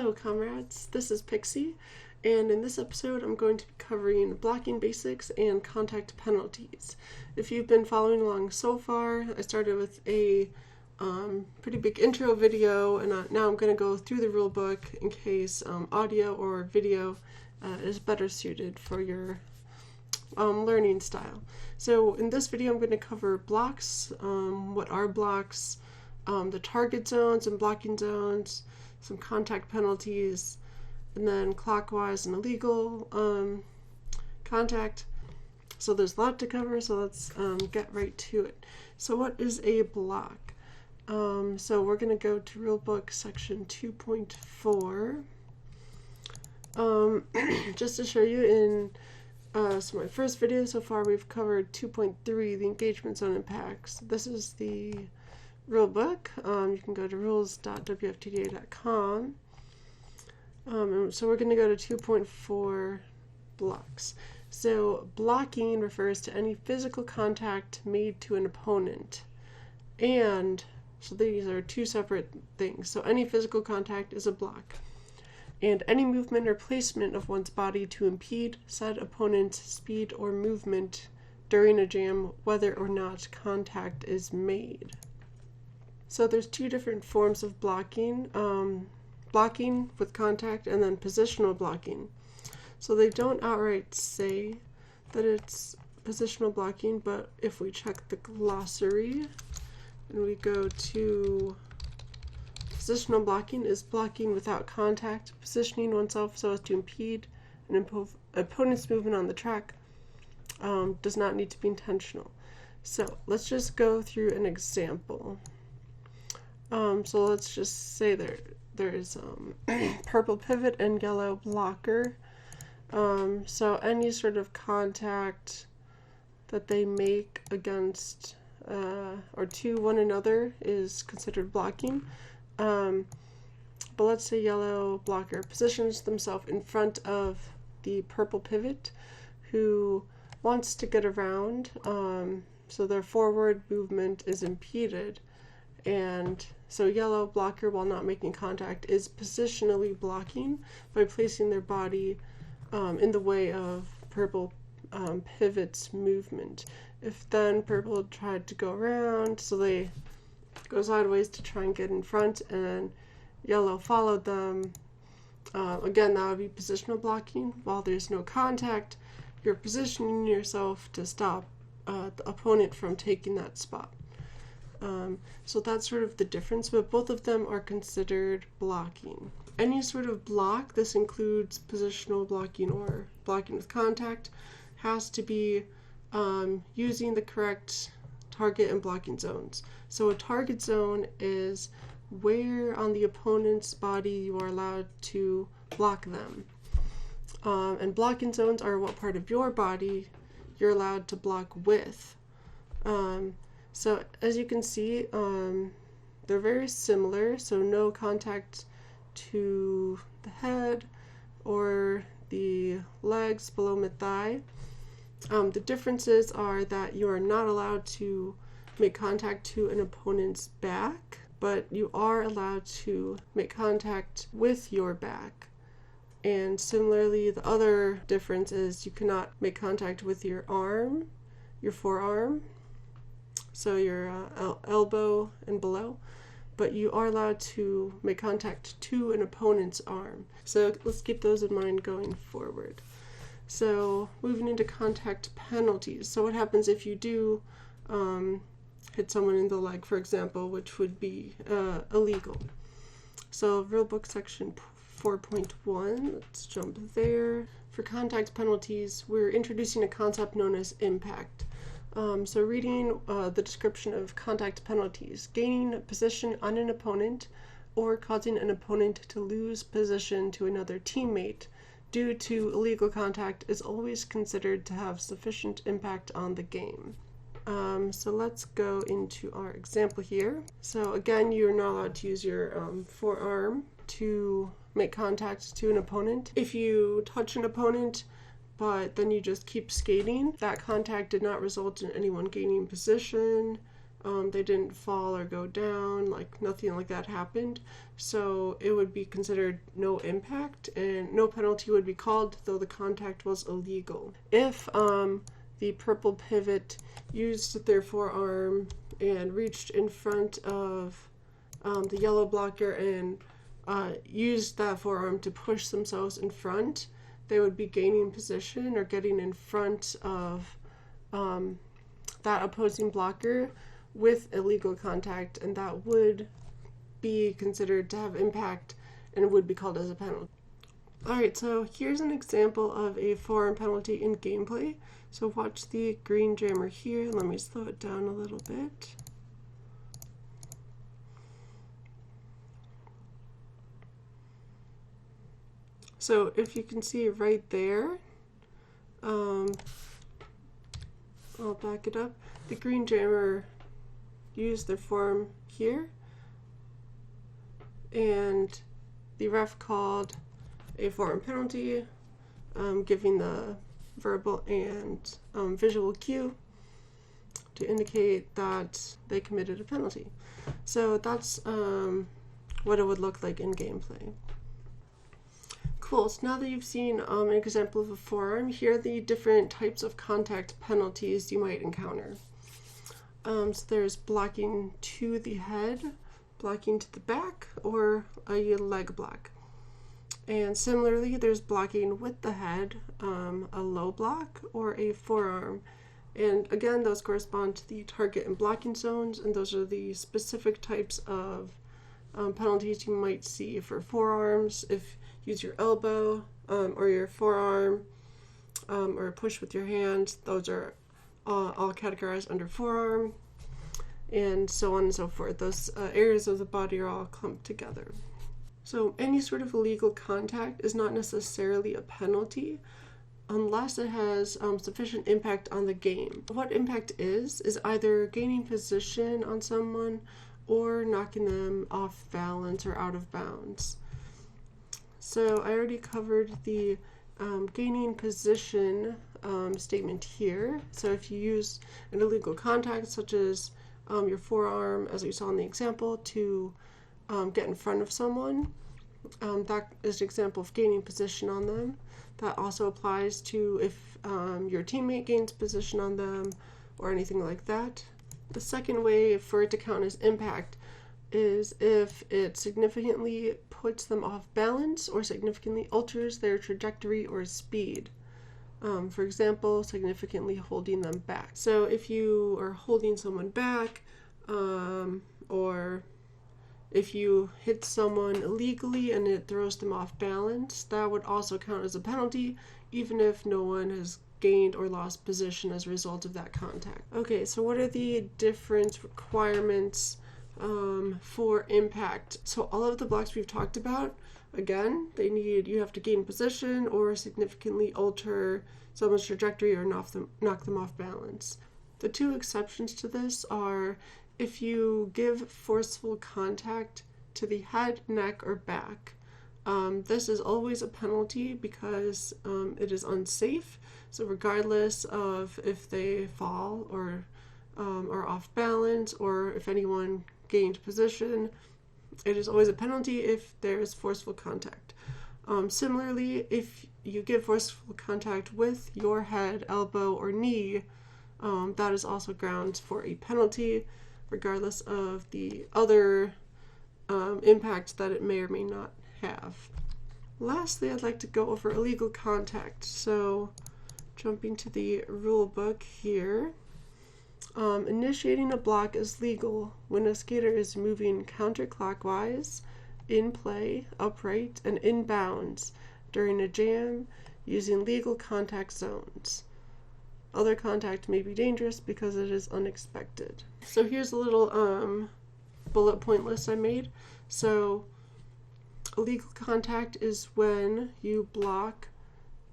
Hello comrades, this is Pixie, and in this episode I'm going to be covering blocking basics and contact penalties. If you've been following along so far, I started with a pretty big intro video, and now I'm going to go through the rule book in case audio or video is better suited for your learning style. So in this video I'm going to cover blocks, what are blocks, the target zones and blocking zones, some contact penalties, and then clockwise and illegal contact. So there's a lot to cover, so let's get right to it. So what is a block? So we're going to go to Rulebook section 2.4. Just to show you, in so my first video so far we've covered 2.3, the engagement zone impacts. This is the rulebook. You can go to rules.wftda.com. So we're going to go to 2.4 blocks. So blocking refers to any physical contact made to an opponent. And so these are two separate things. So any physical contact is a block. And any movement or placement of one's body to impede said opponent's speed or movement during a jam, whether or not contact is made. So there's two different forms of blocking, blocking with contact and then positional blocking. So they don't outright say that it's positional blocking, but if we check the glossary and we go to positional blocking is blocking without contact, positioning oneself so as to impede an opponent's movement on the track, does not need to be intentional. So let's just go through an example. So let's just say there is purple pivot and yellow blocker. So any sort of contact that they make against or to one another is considered blocking. But let's say yellow blocker positions themselves in front of the purple pivot who wants to get around, so their forward movement is impeded. And so yellow blocker, while not making contact, is positionally blocking by placing their body in the way of purple pivot's movement. If then purple tried to go around, so they go sideways to try and get in front, and yellow followed them, again that would be positional blocking. While there's no contact, you're positioning yourself to stop the opponent from taking that spot. So that's sort of the difference, but both of them are considered blocking. Any sort of block, this includes positional blocking or blocking with contact, has to be using the correct target and blocking zones. So a target zone is where on the opponent's body you are allowed to block them. And blocking zones are what part of your body you're allowed to block with. So as you can see, they're very similar, so no contact to the head or the legs below mid-thigh. The differences are that you are not allowed to make contact to an opponent's back, but you are allowed to make contact with your back. And similarly, the other difference is you cannot make contact with your arm, your forearm, so your elbow and below, but you are allowed to make contact to an opponent's arm. So let's keep those in mind going forward. So moving into contact penalties. So what happens if you do hit someone in the leg, for example, which would be illegal. So Rulebook section 4.1, let's jump there. For contact penalties, we're introducing a concept known as impact. So reading the description of contact penalties: gaining a position on an opponent or causing an opponent to lose position to another teammate due to illegal contact is always considered to have sufficient impact on the game. So let's go into our example here. So again, you're not allowed to use your forearm to make contact to an opponent. If you touch an opponent but then you just keep skating, that contact did not result in anyone gaining position, they didn't fall or go down, like nothing like that happened. So it would be considered no impact and no penalty would be called, though the contact was illegal. If the purple pivot used their forearm and reached in front of the yellow blocker and used that forearm to push themselves in front, they would be gaining position or getting in front of that opposing blocker with illegal contact, and that would be considered to have impact and would be called as a penalty. Alright, so here's an example of a forearm penalty in gameplay. So watch the green jammer here. Let me slow it down a little bit. So if you can see right there, I'll back it up. The green jammer used their forearm here, and the ref called a forearm penalty, giving the verbal and visual cue to indicate that they committed a penalty. So that's what it would look like in gameplay. Cool, so now that you've seen an example of a forearm, here are the different types of contact penalties you might encounter. So there's blocking to the head, blocking to the back, or a leg block. And similarly, there's blocking with the head, a low block, or a forearm. And again, those correspond to the target and blocking zones, and those are the specific types of penalties you might see for forearms. If you use your elbow or your forearm or push with your hand, those are all categorized under forearm, and so on and so forth. Those areas of the body are all clumped together. So any sort of illegal contact is not necessarily a penalty unless it has sufficient impact on the game. What impact is either gaining position on someone or knocking them off balance or out of bounds. So I already covered the gaining position statement here. So if you use an illegal contact, such as your forearm, as we saw in the example, to get in front of someone, that is an example of gaining position on them. That also applies to if your teammate gains position on them or anything like that. The second way for it to count as impact is if it significantly puts them off balance or significantly alters their trajectory or speed. For example, significantly holding them back. So if you are holding someone back, or if you hit someone illegally and it throws them off balance, that would also count as a penalty, even if no one has gained or lost position as a result of that contact. Okay, so what are the different requirements for impact? So all of the blocks we've talked about, again, you have to gain position or significantly alter someone's trajectory or knock them off balance. The two exceptions to this are if you give forceful contact to the head, neck, or back. This is always a penalty because it is unsafe. So regardless of if they fall or are off balance or if anyone gained position, it is always a penalty if there is forceful contact. Similarly, if you give forceful contact with your head, elbow, or knee, that is also grounds for a penalty, regardless of the other impact that it may or may not have. Lastly, I'd like to go over illegal contact. So jumping to the rule book here. Initiating a block is legal when a skater is moving counterclockwise, in play, upright, and in bounds during a jam using legal contact zones. Other contact may be dangerous because it is unexpected. So here's a little bullet point list I made. So illegal contact is when you block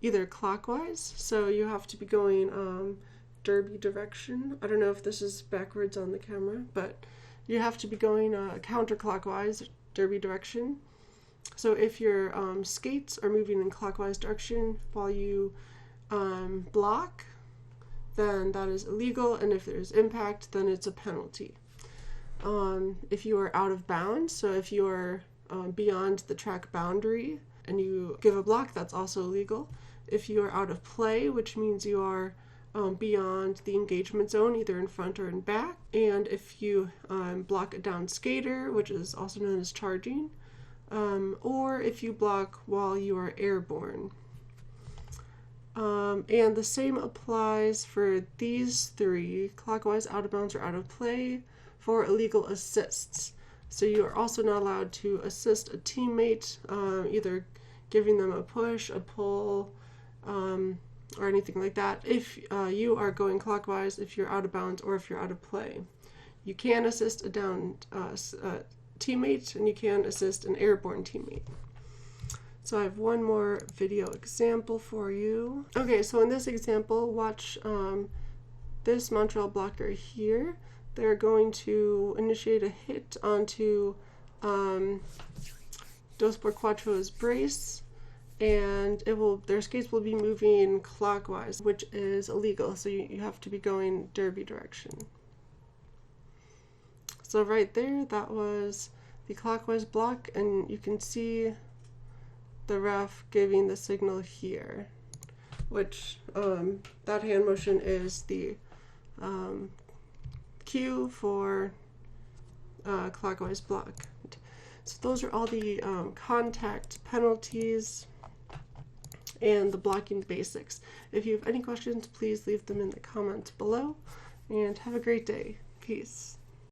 either clockwise, so you have to be going derby direction. I don't know if this is backwards on the camera, but you have to be going counterclockwise, derby direction. So if your skates are moving in clockwise direction while you block, then that is illegal, and if there's impact, then it's a penalty. if you are out of bounds. So if you are beyond the track boundary and you give a block, that's also illegal. If you are out of play, which means you are beyond the engagement zone, either in front or in back. And if you block a down skater, which is also known as charging, or if you block while you are airborne. And the same applies for these three: clockwise, out of bounds, or out of play, for illegal assists. So you are also not allowed to assist a teammate, either giving them a push, a pull, or anything like that, if you are going clockwise, if you're out of bounds, or if you're out of play. You can assist a down teammate, and you can assist an airborne teammate. So I have one more video example for you. Okay, so in this example, watch this Montreal blocker here. They're going to initiate a hit onto Dos por Cuatro's brace, and their skates will be moving clockwise, which is illegal. So you have to be going derby direction. So right there, that was the clockwise block, and you can see the ref giving the signal here, which that hand motion is the cue for clockwise block. So those are all the contact penalties and the blocking basics. If you have any questions, please leave them in the comments below, and have a great day. Peace.